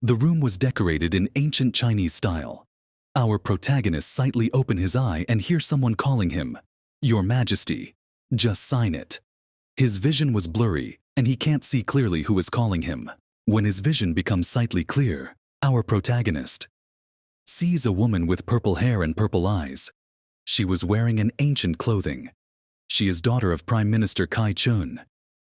The room was decorated in ancient Chinese style. Our protagonist slightly opened his eye and hear someone calling him, "Your Majesty, just sign it." His vision was blurry, and he can't see clearly who is calling him. When his vision becomes slightly clear, our protagonist sees a woman with purple hair and purple eyes. She was wearing an ancient clothing. She is daughter of Prime Minister Kai Chun.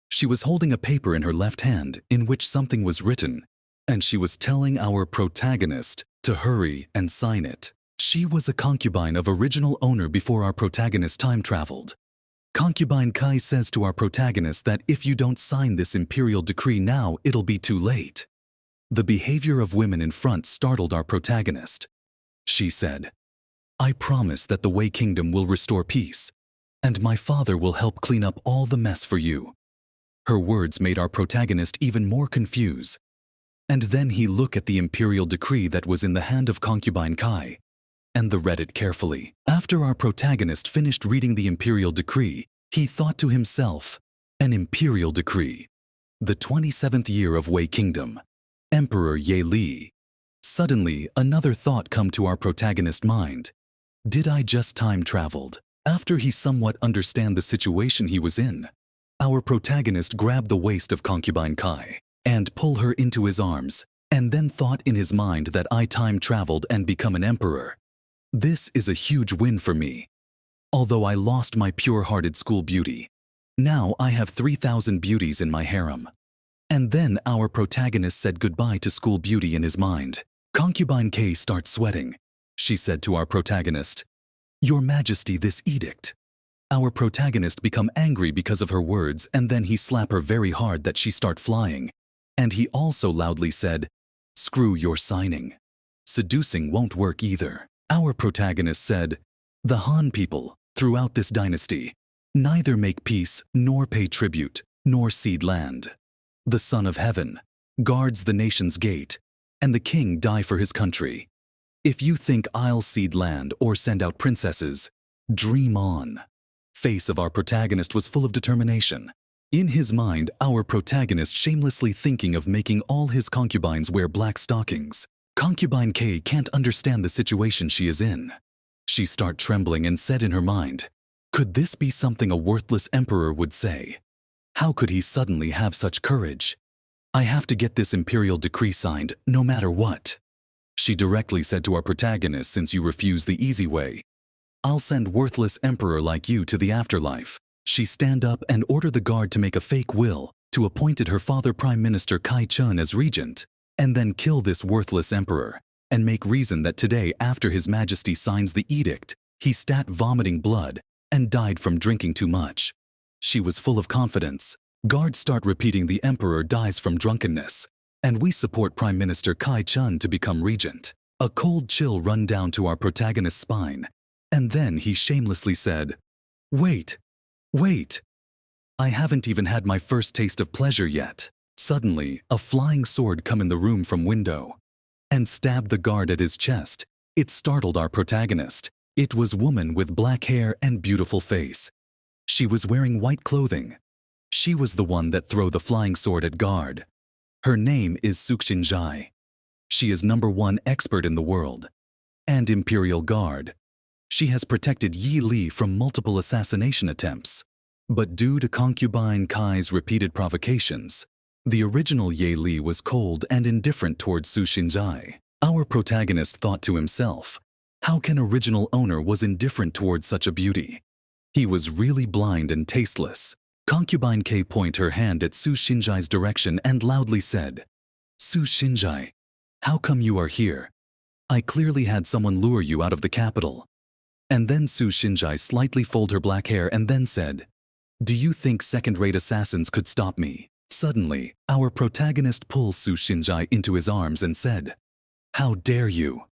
She was holding a paper in her left hand in which something was written, and she was telling our protagonist to hurry and sign it. She was a concubine of original owner before our protagonist time traveled. Concubine Kai says to our protagonist that if you don't sign this imperial decree now, it'll be too late. The behavior of women in front startled our protagonist. She said, "I promise that the Wei Kingdom will restore peace, and my father will help clean up all the mess for you." Her words made our protagonist even more confused. And then he looked at the imperial decree that was in the hand of concubine Kai, and read it carefully. After our protagonist finished reading the imperial decree, he thought to himself, "An imperial decree. The 27th year of Wei Kingdom. Emperor Ye Li." Suddenly, another thought come to our protagonist's mind. Did I just time traveled? After he somewhat understand the situation he was in, our protagonist grabbed the waist of concubine Kai and pulled her into his arms, and then thought in his mind that I time traveled and become an emperor. This is a huge win for me. Although I lost my pure-hearted school beauty, now I have 3,000 beauties in my harem. And then our protagonist said goodbye to school beauty in his mind. Concubine K starts sweating. She said to our protagonist, "Your Majesty, this edict." Our protagonist become angry because of her words, and then he slapped her very hard that she start flying. And he also loudly said, "Screw your signing. Seducing won't work either." Our protagonist said, "The Han people, throughout this dynasty, neither make peace nor pay tribute, nor cede land. The Son of Heaven guards the nation's gate, and the king die for his country. If you think I'll cede land or send out princesses, dream on." Face of our protagonist was full of determination. In his mind, our protagonist shamelessly thinking of making all his concubines wear black stockings. Concubine K can't understand the situation she is in. She start trembling and said in her mind, "Could this be something a worthless emperor would say? How could he suddenly have such courage? I have to get this imperial decree signed, no matter what." She directly said to our protagonist, "Since you refuse the easy way, I'll send worthless emperor like you to the afterlife." She stand up and order the guard to make a fake will to appointed her father Prime Minister Kai Chun as regent, and then kill this worthless emperor, and make reason that today after His Majesty signs the edict, he stat vomiting blood and died from drinking too much. She was full of confidence. Guards start repeating the emperor dies from drunkenness, and we support Prime Minister Kai Chun to become regent. A cold chill run down to our protagonist's spine, and then he shamelessly said, "Wait, wait. I haven't even had my first taste of pleasure yet." Suddenly, a flying sword come in the room from window and stabbed the guard at his chest. It startled our protagonist. It was woman with black hair and beautiful face. She was wearing white clothing. She was the one that threw the flying sword at guard. Her name is Suxinjai. She is #1 expert in the world and Imperial Guard. She has protected Yi Li from multiple assassination attempts. But due to concubine Kai's repeated provocations, the original Ye Li was cold and indifferent towards Su Xinjai. Our protagonist thought to himself, how can original owner was indifferent towards such a beauty? He was really blind and tasteless. Concubine K point her hand at Su Xinjai's direction and loudly said, "Su Xinjai, how come you are here? I clearly had someone lure you out of the capital." And then Su Xinjai slightly folded her black hair and then said, "Do you think second-rate assassins could stop me?" Suddenly, our protagonist pulls Su Xinjai into his arms and said, "How dare you?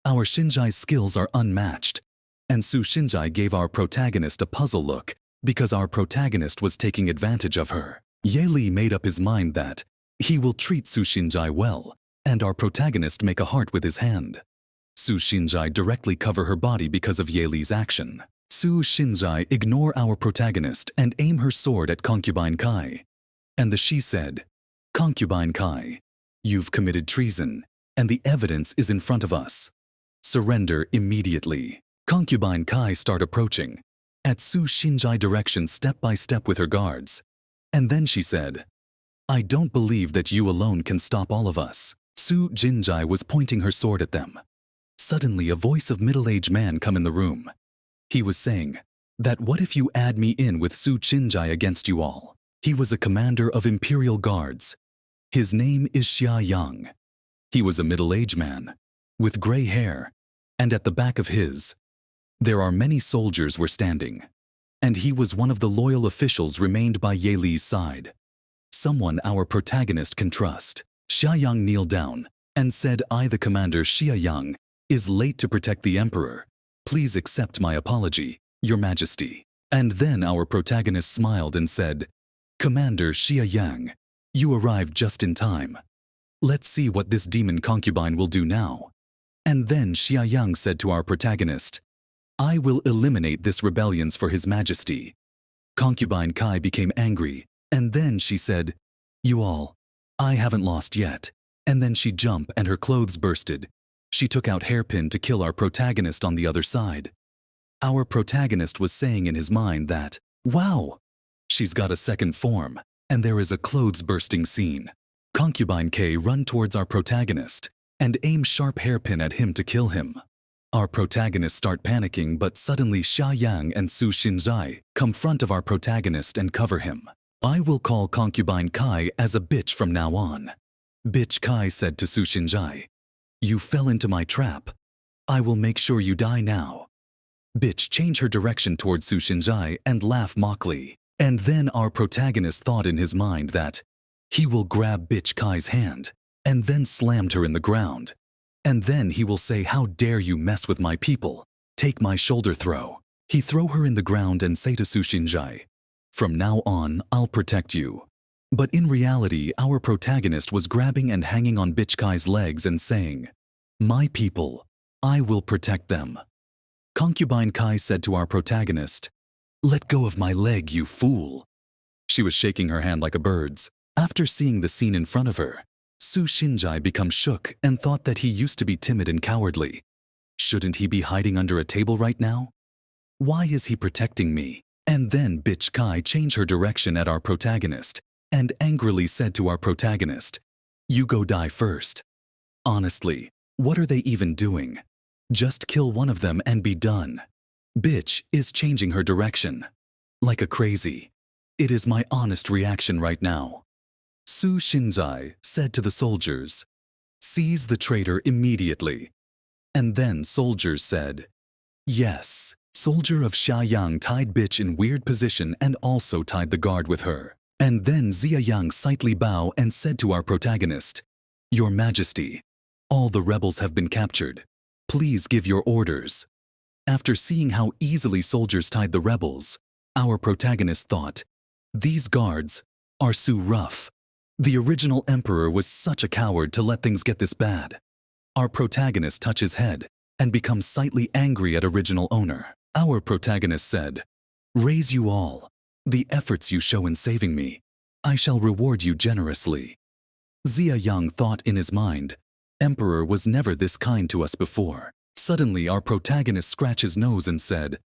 Our Xinjai's skills are unmatched." And Su Xinjai gave our protagonist a puzzle look because our protagonist was taking advantage of her. Ye Li made up his mind that he will treat Su Xinjai well, and our protagonist make a heart with his hand. Su Xinjai directly cover her body because of Ye Li's action. Su Xinjai ignore our protagonist and aim her sword at concubine Kai. And she said, "Concubine Kai, You've committed treason, and the evidence is in front of us. Surrender immediately. Concubine Kai started approaching, at Su Xinjai direction step by step with her guards. And then she said, I don't believe that you alone can stop all of us. Su Xinjai was pointing her sword at them. Suddenly a voice of middle-aged man come in the room. He was saying, that what if you add me in with Su Xinjai against you all? He was a commander of imperial guards. His name is Xia Yang. He was a middle-aged man, with gray hair, and at the back of his, there are many soldiers were standing, and he was one of the loyal officials remained by Ye Li's side. Someone our protagonist can trust. Xia Yang kneeled down and said, I, the commander Xia Yang, is late to protect the emperor. Please accept my apology, Your Majesty. And then our protagonist smiled and said, Commander Xia Yang, you arrived just in time. Let's see what this demon concubine will do now. And then Xia Yang said to our protagonist, I will eliminate this rebellions for His Majesty. Concubine Kai became angry, and then she said, You all, I haven't lost yet. And then she jumped and her clothes bursted. She took out hairpin to kill our protagonist on the other side. Our protagonist was saying in his mind that, wow, she's got a second form, and there is a clothes bursting scene. Concubine K run towards our protagonist and aim sharp hairpin at him to kill him. Our protagonists start panicking, but suddenly Xia Yang and Su Xinjai come front of our protagonist and cover him. I will call Concubine Kai as a bitch from now on. Bitch Kai said to Su Xinjai, You fell into my trap. I will make sure you die now. Bitch changed her direction towards Su Xinjai and laughed mockingly. And then our protagonist thought in his mind that he will grab Bitch Kai's hand and then slammed her in the ground. And then he will say, How dare you mess with my people? Take my shoulder throw. He throw her in the ground and say to Su Xinjai, From now on, I'll protect you. But in reality, our protagonist was grabbing and hanging on Bitch Kai's legs and saying, My people, I will protect them. Concubine Kai said to our protagonist, Let go of my leg, you fool. She was shaking her hand like a bird's. After seeing the scene in front of her, Su Xinjai became shook and thought that he used to be timid and cowardly. Shouldn't he be hiding under a table right now? Why is he protecting me? And then Bitch Kai changed her direction at our protagonist and angrily said to our protagonist, You go die first. Honestly, what are they even doing? Just kill one of them and be done. Bitch is changing her direction. Like a crazy. It is my honest reaction right now. Su Xinjai said to the soldiers, Seize the traitor immediately. And then soldiers said, Yes. Soldier of Xia Yang tied Bitch in weird position and also tied the guard with her. And then Xia Yang slightly bowed and said to our protagonist, Your Majesty, all the rebels have been captured. Please give your orders. After seeing how easily soldiers tied the rebels, our protagonist thought, These guards are so rough. The original emperor was such a coward to let things get this bad. Our protagonist touched his head and becomes slightly angry at original owner. Our protagonist said, Raise you all. The efforts you show in saving me, I shall reward you generously. Xia Yang thought in his mind, Emperor was never this kind to us before. Suddenly our protagonist scratched his nose and said,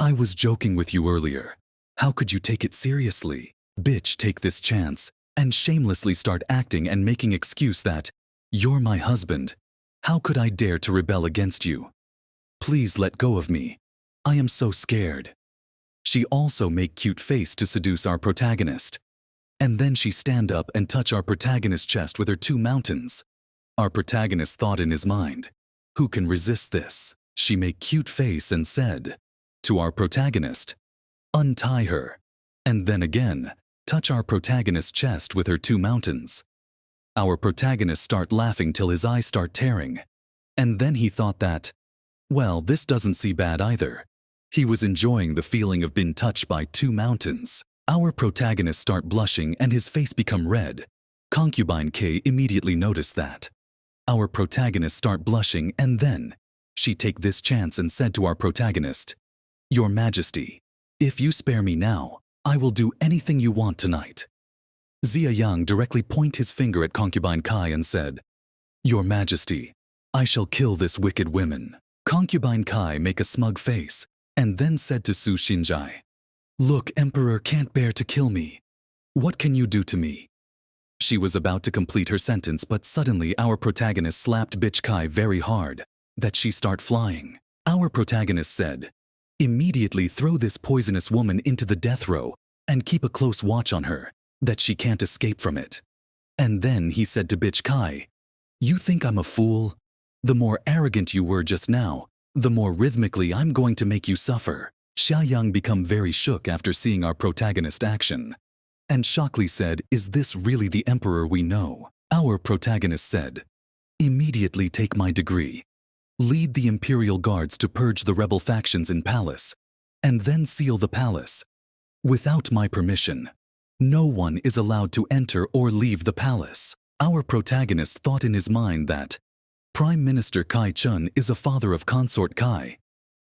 I was joking with you earlier. How could you take it seriously? Bitch take this chance and shamelessly start acting and making excuse that, You're my husband. How could I dare to rebel against you? Please let go of me. I am so scared. She also make cute face to seduce our protagonist. And then she stand up and touch our protagonist's chest with her two mountains. Our protagonist thought in his mind, Who can resist this? She make cute face and said to our protagonist, Untie her. And then again, touch our protagonist's chest with her two mountains. Our protagonist start laughing till his eyes start tearing. And then he thought that, well, this doesn't seem bad either. He was enjoying the feeling of being touched by two mountains. Our protagonist start blushing and his face become red. Concubine K immediately noticed that. Our protagonist start blushing and then she take this chance and said to our protagonist, Your Majesty, if you spare me now, I will do anything you want tonight. Zia Yang directly pointed his finger at concubine Kai and said, "Your Majesty, I shall kill this wicked woman." Concubine Kai make a smug face and then said to Su Xinjai, "Look, Emperor can't bear to kill me. What can you do to me?" She was about to complete her sentence, but suddenly our protagonist slapped bitch Kai very hard that she start flying. Our protagonist said, "Immediately throw this poisonous woman into the death row and keep a close watch on her, that she can't escape from it." And then he said to bitch Kai, "You think I'm a fool? The more arrogant you were just now, the more rhythmically I'm going to make you suffer." Xia Yang become very shook after seeing our protagonist action, and shockingly said, "Is this really the emperor we know?" Our protagonist said, "Immediately take my degree. Lead the imperial guards to purge the rebel factions in palace, and then seal the palace. Without my permission, no one is allowed to enter or leave the palace." Our protagonist thought in his mind that Prime Minister Kai Chun is a father of consort Kai.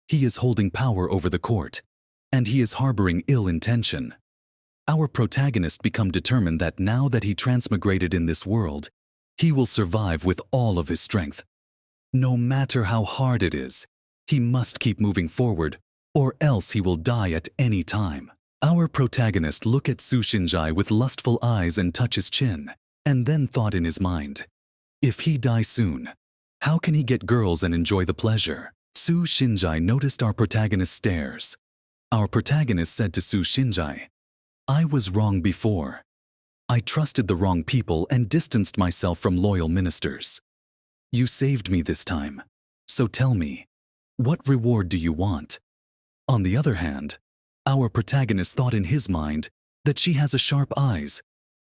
He is holding power over the court, and he is harboring ill intention. Our protagonist become determined that now that he transmigrated in this world, he will survive with all of his strength. No matter how hard it is, he must keep moving forward, or else he will die at any time. Our protagonist look at Su Xinjai with lustful eyes and touch his chin, and then thought in his mind, if he dies soon, how can he get girls and enjoy the pleasure? Su Xinjai noticed our protagonist's stares. Our protagonist said to Su Xinjai, "I was wrong before. I trusted the wrong people and distanced myself from loyal ministers. You saved me this time, so tell me, what reward do you want?" On the other hand, our protagonist thought in his mind that she has a sharp eyes.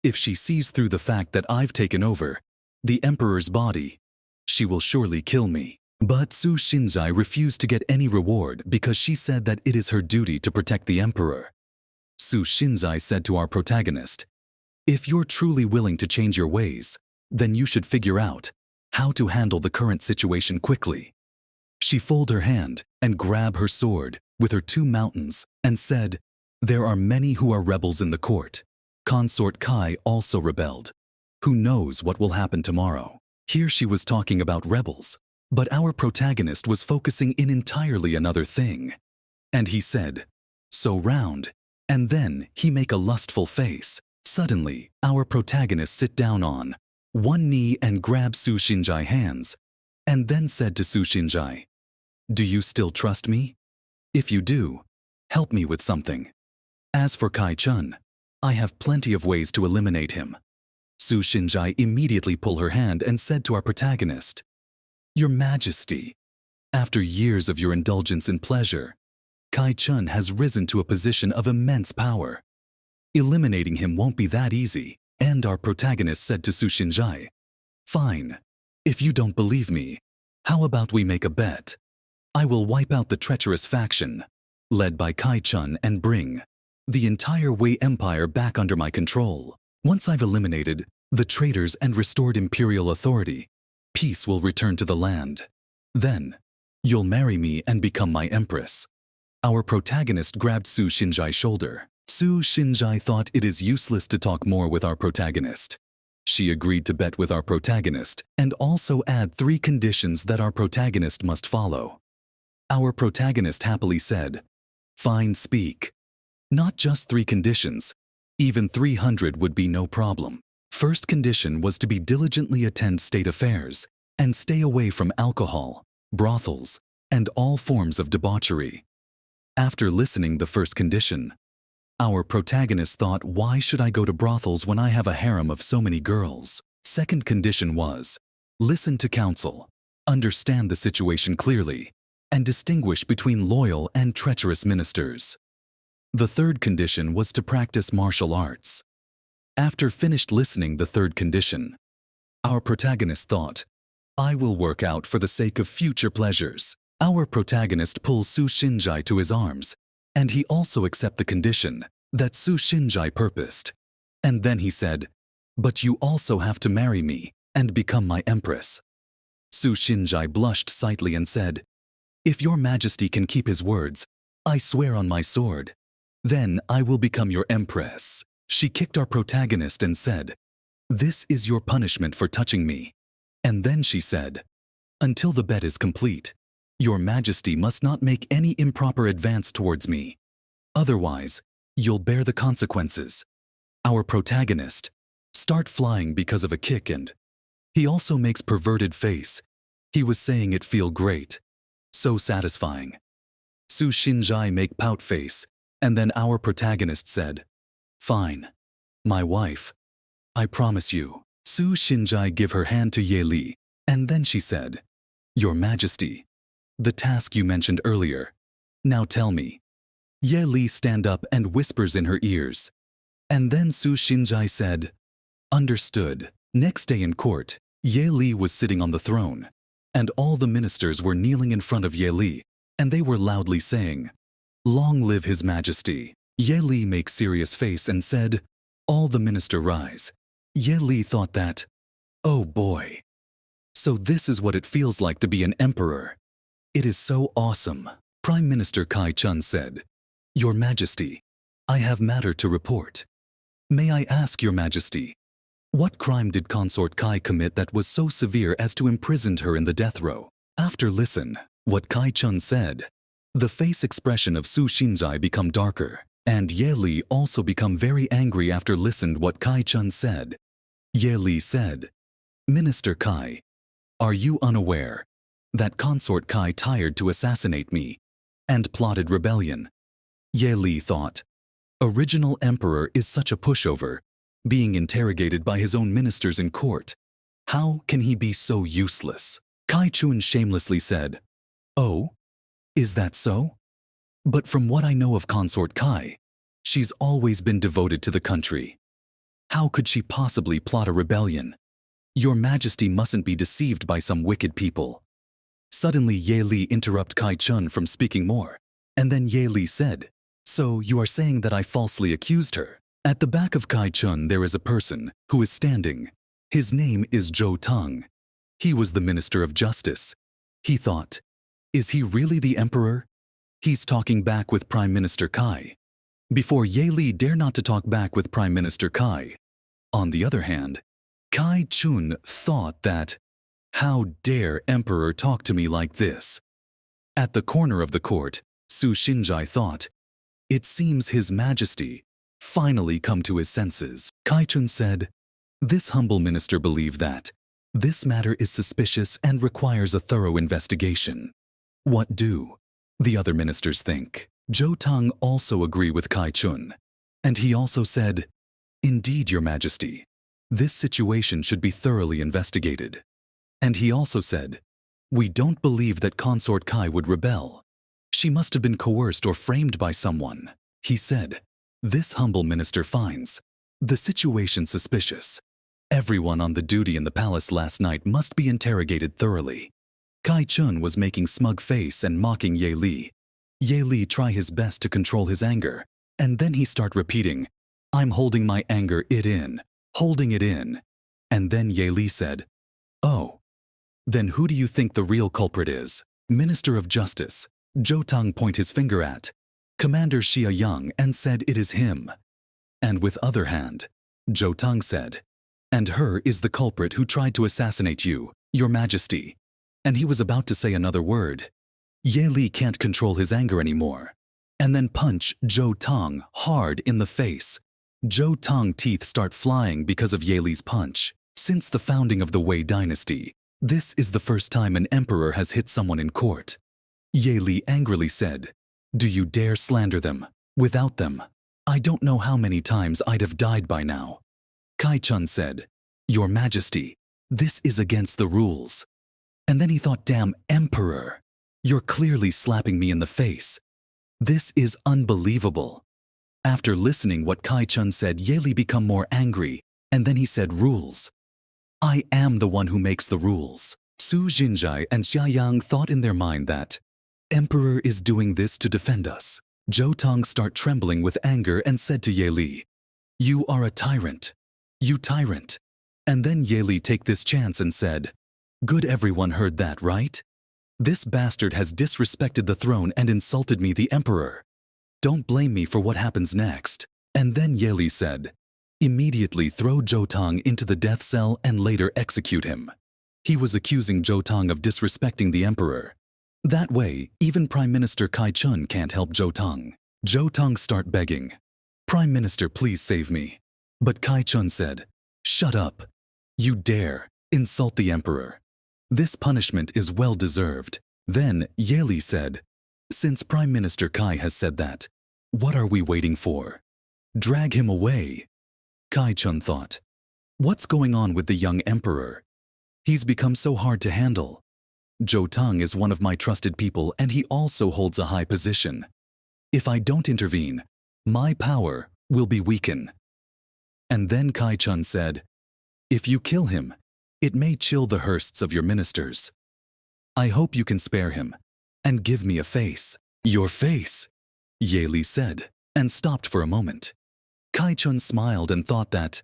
If she sees through the fact that I've taken over the emperor's body, she will surely kill me. But Su Xinjai refused to get any reward because she said that it is her duty to protect the emperor. Su Xinjai said to our protagonist, "If you're truly willing to change your ways, then you should figure out how to handle the current situation quickly." She folded her hand and grabbed her sword with her two mountains and said, "There are many who are rebels in the court. Consort Kai also rebelled. Who knows what will happen tomorrow?" Here she was talking about rebels, but our protagonist was focusing in entirely another thing. And he said, "So round," and then he make a lustful face. Suddenly, our protagonist sit down on one knee and grab Su Xinjai hands, and then said to Su Xinjai, "Do you still trust me? If you do, help me with something. As for Kai Chun, I have plenty of ways to eliminate him." Su Xinjai immediately pulled her hand and said to our protagonist, "Your Majesty, after years of your indulgence in pleasure, Kai Chun has risen to a position of immense power. Eliminating him won't be that easy." And our protagonist said to Su Xinjai, "Fine, if you don't believe me, how about we make a bet? I will wipe out the treacherous faction, led by Kai Chun, and bring the entire Wei Empire back under my control. Once I've eliminated the traitors and restored imperial authority, peace will return to the land. Then, you'll marry me and become my empress." Our protagonist grabbed Su Xinjai's shoulder. Su Xinjai thought it is useless to talk more with our protagonist. She agreed to bet with our protagonist and also add 3 conditions that our protagonist must follow. Our protagonist happily said, "Fine, speak." Not just 3 conditions, even 300 would be no problem. First condition was to be diligently attend state affairs and stay away from alcohol, brothels, and all forms of debauchery. After listening the first condition, our protagonist thought, why should I go to brothels when I have a harem of so many girls? Second condition was, listen to counsel, understand the situation clearly, and distinguish between loyal and treacherous ministers. The third condition was to practice martial arts. After finished listening the third condition, our protagonist thought, I will work out for the sake of future pleasures. Our protagonist pulls Su Xinjai to his arms, and he also accepted the condition that Su Xinjai purposed. And then he said, but you also have to marry me and become my empress. Su Xinjai blushed slightly and said, if your majesty can keep his words, I swear on my sword, then I will become your empress. She kicked our protagonist and said, "This is your punishment for touching me." And then she said, "Until the bet is complete, Your Majesty must not make any improper advance towards me. Otherwise, you'll bear the consequences." Our protagonist start flying because of a kick, and he also makes perverted face. He was saying it feel great. So satisfying. Su Xinjai make pout face, and then our protagonist said, "Fine. My wife. I promise you." Su Xinjai give her hand to Ye Li, and then she said, "Your Majesty, the task you mentioned earlier. Now tell me." Ye Li stand up and whispers in her ears. And then Su Xinjai said, "Understood." Next day in court, Ye Li was sitting on the throne, and all the ministers were kneeling in front of Ye Li, and they were loudly saying, "Long live His Majesty." Ye Li makes serious face and said, "All the minister rise." Ye Li thought that, oh boy. So this is what it feels like to be an emperor. It is so awesome. Prime Minister Kai Chun said, "Your Majesty, I have matter to report. May I ask Your Majesty, what crime did Consort Kai commit that was so severe as to imprison her in the death row?" After listen, what Kai Chun said, the face expression of Su Xinjai become darker, and Ye Li also become very angry after listened what Kai Chun said. Ye Li said, "Minister Kai, are you unaware that Consort Kai tired to assassinate me and plotted rebellion?" Ye Li thought, original emperor is such a pushover, being interrogated by his own ministers in court. How can he be so useless? Kai Chun shamelessly said, "Oh, is that so? But from what I know of Consort Kai, she's always been devoted to the country. How could she possibly plot a rebellion? Your Majesty mustn't be deceived by some wicked people." Suddenly Ye Li interrupt Kai Chun from speaking more, and then Ye Li said, "So you are saying that I falsely accused her?" At the back of Kai Chun there is a person who is standing. His name is Zhou Tong. He was the Minister of Justice. He thought, is he really the emperor? He's talking back with Prime Minister Kai. Before Ye Li dare not to talk back with Prime Minister Kai. On the other hand, Kai Chun thought that, how dare emperor talk to me like this? At the corner of the court, Su Xinjai thought, it seems His Majesty finally come to his senses. Kai Chun said, this humble minister believe that this matter is suspicious and requires a thorough investigation. What do the other ministers think? Zhou Tong also agree with Kai Chun, and he also said, indeed, Your Majesty, this situation should be thoroughly investigated. And he also said, we don't believe that Consort Kai would rebel. She must have been coerced or framed by someone. He said, this humble minister finds the situation suspicious. Everyone on the duty in the palace last night must be interrogated thoroughly. Kai Chun was making smug face and mocking Ye Li. Ye Li try his best to control his anger, and then he start repeating, I'm holding my anger holding it in. And then Ye Li said, oh, then who do you think the real culprit is? Minister of Justice. Zhou Tong point his finger at Commander Xia Yang and said it is him. And with other hand, Zhou Tong said, and her is the culprit who tried to assassinate you, Your Majesty. And he was about to say another word. Ye Li can't control his anger anymore, and then punch Zhou Tong hard in the face. Zhou Tong teeth start flying because of Ye Li's punch. Since the founding of the Wei dynasty, this is the first time an emperor has hit someone in court. Ye Li angrily said, do you dare slander them? Without them, I don't know how many times I'd have died by now. Kai Chun said, Your Majesty, this is against the rules. And then he thought, damn emperor, you're clearly slapping me in the face. This is unbelievable. After listening what Kai Chun said, Ye Li become more angry, and then he said, rules. I am the one who makes the rules. Su Xinjai and Xia Yang thought in their mind that emperor is doing this to defend us. Zhou Tong start trembling with anger and said to Ye Li, you are a tyrant. You tyrant. And then Ye Li take this chance and said, good, everyone heard that, right? This bastard has disrespected the throne and insulted me, the emperor. Don't blame me for what happens next. And then Ye Li said, Immediately throw Zhou Tong into the death cell and later execute him. He was accusing Zhou Tong of disrespecting the emperor. That way, even Prime Minister Kai Chun can't help Zhou Tong. Zhou Tong start begging, "Prime Minister, please save me." But Kai Chun said, "Shut up. You dare insult the emperor. This punishment is well deserved." Then Ye Li said, "Since Prime Minister Kai has said that, what are we waiting for? Drag him away." Kai Chun thought, "What's going on with the young emperor? He's become so hard to handle. Zhou Tong is one of my trusted people and he also holds a high position. If I don't intervene, my power will be weakened." And then Kai Chun said, "If you kill him, it may chill the hearts of your ministers. I hope you can spare him and give me a face." "Your face," Ye Li said, and stopped for a moment. Kai Chun smiled and thought that,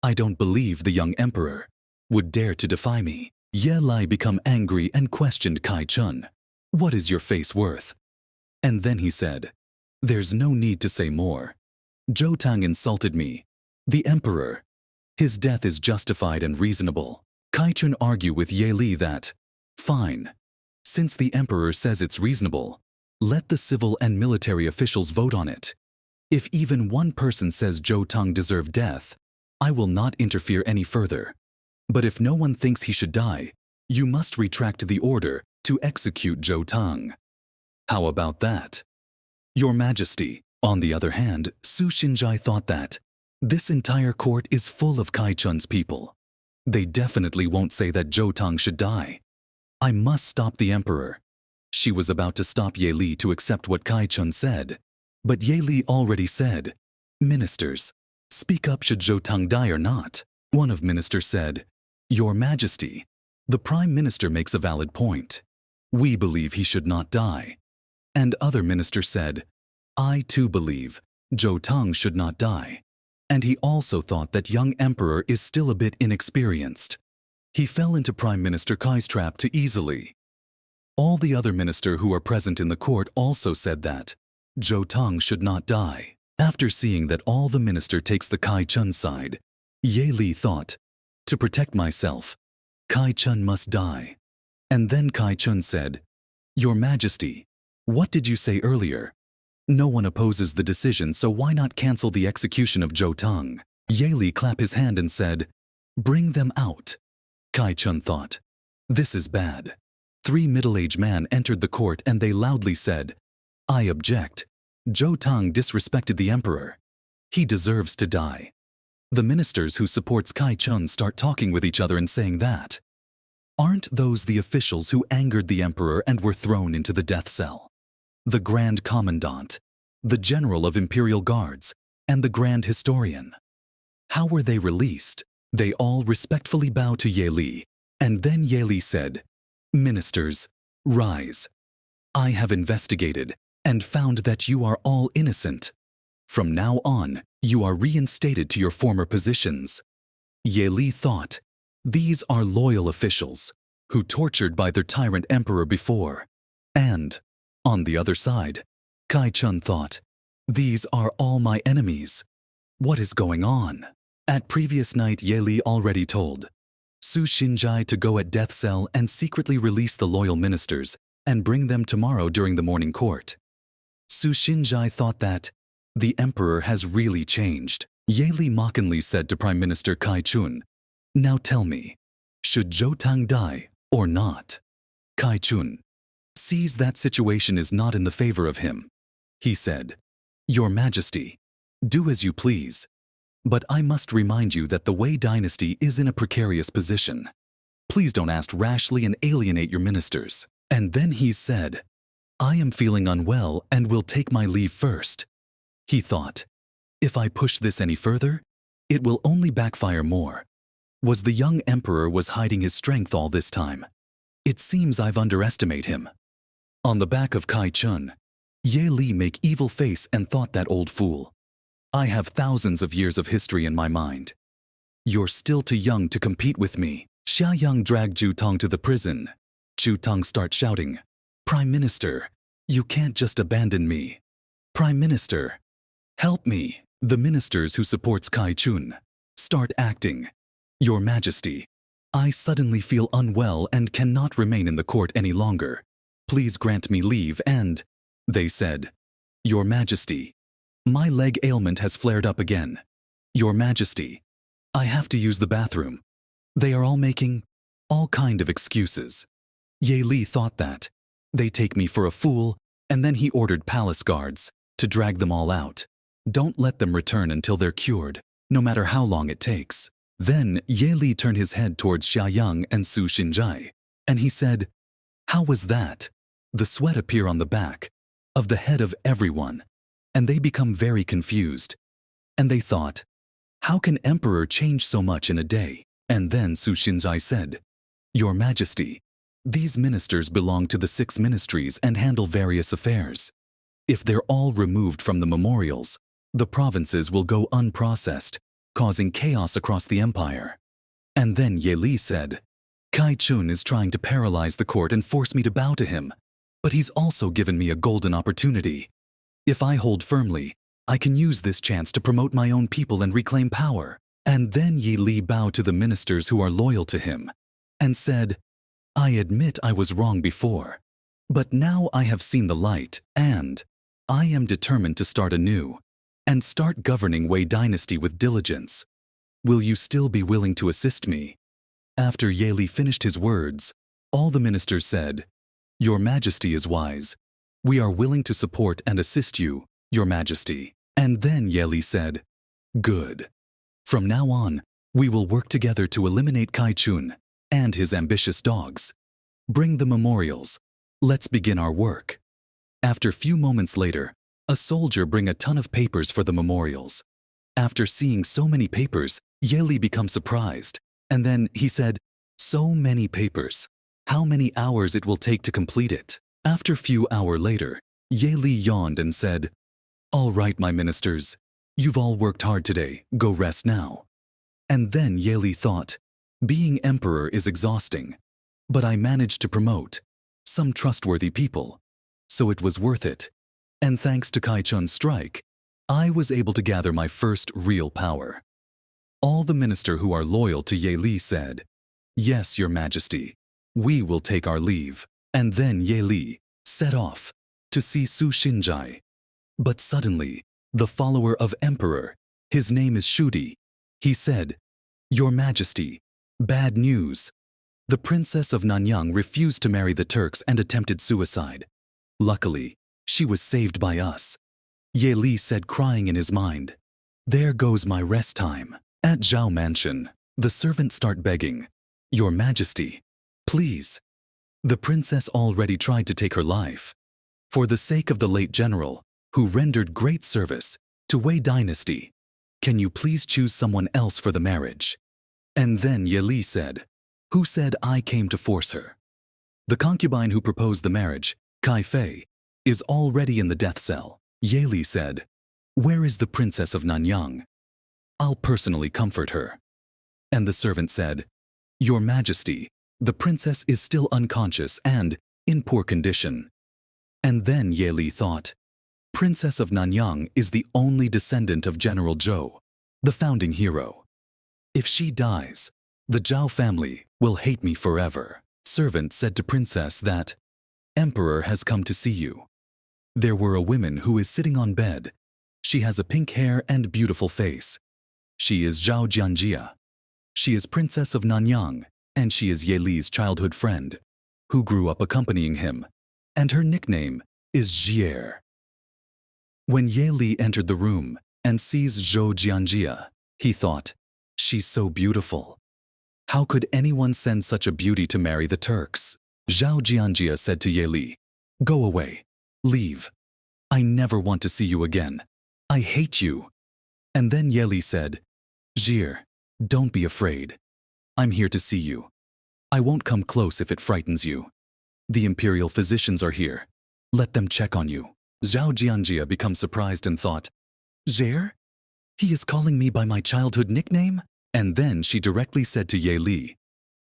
"I don't believe the young emperor would dare to defy me." Ye Li became angry and questioned Kai Chun, "What is your face worth?" And then he said, "There's no need to say more. Zhou Tong insulted me. The emperor. His death is justified and reasonable." Kai Chun argued with Ye Li that, "Fine. Since the emperor says it's reasonable, let the civil and military officials vote on it. If even one person says Zhou Tong deserved death, I will not interfere any further. But if no one thinks he should die, you must retract the order to execute Zhou Tong. How about that?" "Your Majesty." On the other hand, Su Xinjai thought that, "This entire court is full of Kai Chun's people. They definitely won't say that Zhou Tong should die. I must stop the emperor." She was about to stop Ye Li to accept what Kai Chun said. But Ye Li already said, "Ministers, speak up should Zhou Tong die or not." One of ministers said, "Your Majesty, the Prime Minister makes a valid point. We believe he should not die." And other ministers said, "I too believe Zhou Tong should not die." And he also thought that young emperor is still a bit inexperienced. He fell into Prime Minister Kai's trap too easily. All the other ministers who are present in the court also said that Zhou Tong should not die. After seeing that all the minister takes the Kai Chun side, Ye Li thought, "To protect myself, Kai Chun must die." And then Kai Chun said, "Your Majesty, what did you say earlier? No one opposes the decision, so why not cancel the execution of Zhou Tong?" Ye Li clapped his hand and said, "Bring them out." Kai Chun thought, "This is bad." 3 middle-aged men entered the court and they loudly said, "I object. Zhou Tong disrespected the emperor. He deserves to die." The ministers who supports Kai Chun start talking with each other and saying that, "Aren't those the officials who angered the emperor and were thrown into the death cell? The Grand Commandant, the General of Imperial Guards, and the Grand Historian. How were they released?" They all respectfully bowed to Ye Li, and then Ye Li said, "Ministers, rise. I have investigated and found that you are all innocent. From now on, you are reinstated to your former positions." Ye Li thought, "These are loyal officials who tortured by their tyrant emperor before." And, on the other side, Kai Chun thought, "These are all my enemies. What is going on?" At previous night, Ye Li already told Su Xinjai to go at death cell and secretly release the loyal ministers and bring them tomorrow during the morning court. Su Xinjai thought that the emperor has really changed. Ye Li mockingly said to Prime Minister Kai Chun, "Now tell me, should Zhou Tong die or not?" Kai Chun sees that situation is not in the favor of him. He said, "Your Majesty, do as you please. But I must remind you that the Wei dynasty is in a precarious position. Please don't act rashly and alienate your ministers." And then he said, "I am feeling unwell and will take my leave first." He thought, "If I push this any further, it will only backfire more." Was the young emperor was hiding his strength all this time? It seems I've underestimated him. On the back of Kai Chun, Ye Li make evil face and thought, "That old fool. I have thousands of years of history in my mind. You're still too young to compete with me." Xia Yang dragged Zhu Tong to the prison. Zhu Tong starts shouting, "Prime Minister, you can't just abandon me. Prime Minister, help me." The ministers who supports Kai Chun start acting. Your Majesty, I suddenly feel unwell and cannot remain in the court any longer. Please grant me leave and, they said, Your Majesty, my leg ailment has flared up again. Your Majesty, I have to use the bathroom. They are all making all kind of excuses. Ye Li thought that. They take me for a fool, and then he ordered palace guards to drag them all out. Don't let them return until they're cured, no matter how long it takes. Then Ye Li turned his head towards Xia Yang and Su Xinjai, and he said, How was that? The sweat appear on the back of the head of everyone, and they become very confused. And they thought, How can Emperor change so much in a day? And then Su Xinjai said, Your Majesty, these ministers belong to the 6 ministries and handle various affairs. If they're all removed from the memorials, the provinces will go unprocessed, causing chaos across the empire. And then Ye Li said, Kai Chun is trying to paralyze the court and force me to bow to him, but he's also given me a golden opportunity. If I hold firmly, I can use this chance to promote my own people and reclaim power. And then Ye Li bowed to the ministers who are loyal to him and said, I admit I was wrong before, but now I have seen the light and I am determined to start anew and start governing Wei dynasty with diligence. Will you still be willing to assist me? After Ye Li finished his words, all the ministers said, Your Majesty is wise. We are willing to support and assist you, Your Majesty. And then Ye Li said, Good. From now on, we will work together to eliminate Kai Chun and his ambitious dogs. Bring the memorials. Let's begin our work. After few moments later, a soldier bring a ton of papers for the memorials. After seeing so many papers, Ye Li becomes surprised, and then he said, So many papers. How many hours it will take to complete it? After few hours later, Ye Li yawned and said, All right, my ministers, you've all worked hard today, go rest now. And then Ye Li thought, Being emperor is exhausting, but I managed to promote some trustworthy people, so it was worth it. And thanks to Kai Chun's strike, I was able to gather my first real power. All the ministers who are loyal to Ye Li said, Yes, Your Majesty, we will take our leave. And then Ye Li set off to see Su Xinjai. But suddenly, the follower of Emperor, his name is Shudi, he said, Your Majesty, bad news. The Princess of Nanyang refused to marry the Turks and attempted suicide. Luckily, she was saved by us. Ye Li said, crying in his mind, There goes my rest time. At Zhao Mansion, the servants start begging, Your Majesty, please. The princess already tried to take her life. For the sake of the late general, who rendered great service to Wei dynasty, can you please choose someone else for the marriage? And then Ye Li said, Who said I came to force her? The concubine who proposed the marriage, Kai Fei, is already in the death cell. Ye Li said, Where is the Princess of Nanyang? I'll personally comfort her. And the servant said, Your Majesty, the princess is still unconscious and in poor condition. And then Ye Li thought, Princess of Nanyang is the only descendant of General Zhou, the founding hero. If she dies, the Zhao family will hate me forever. Servant said to princess that, Emperor has come to see you. There were a woman who is sitting on bed. She has a pink hair and beautiful face. She is Zhao Jianjia. She is Princess of Nanyang, and she is Ye Li's childhood friend, who grew up accompanying him, and her nickname is Jier. When Ye Li entered the room and sees Zhou Jianjia, he thought, She's so beautiful. How could anyone send such a beauty to marry the Turks? Zhao Jianjia said to Ye Li, Go away. Leave. I never want to see you again. I hate you. And then Ye Li said, Jier, don't be afraid. I'm here to see you. I won't come close if it frightens you. The imperial physicians are here. Let them check on you. Zhao Jianjia becomes surprised and thought, Jier? He is calling me by my childhood nickname? And then she directly said to Ye Li,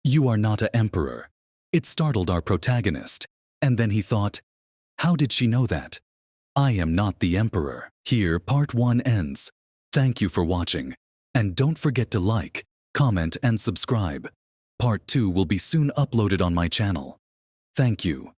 You are not an emperor. It startled our protagonist. And then he thought, How did she know that? I am not the emperor. Here, part 1 ends. Thank you for watching. And don't forget to like, comment, and subscribe. Part 2 will be soon uploaded on my channel. Thank you.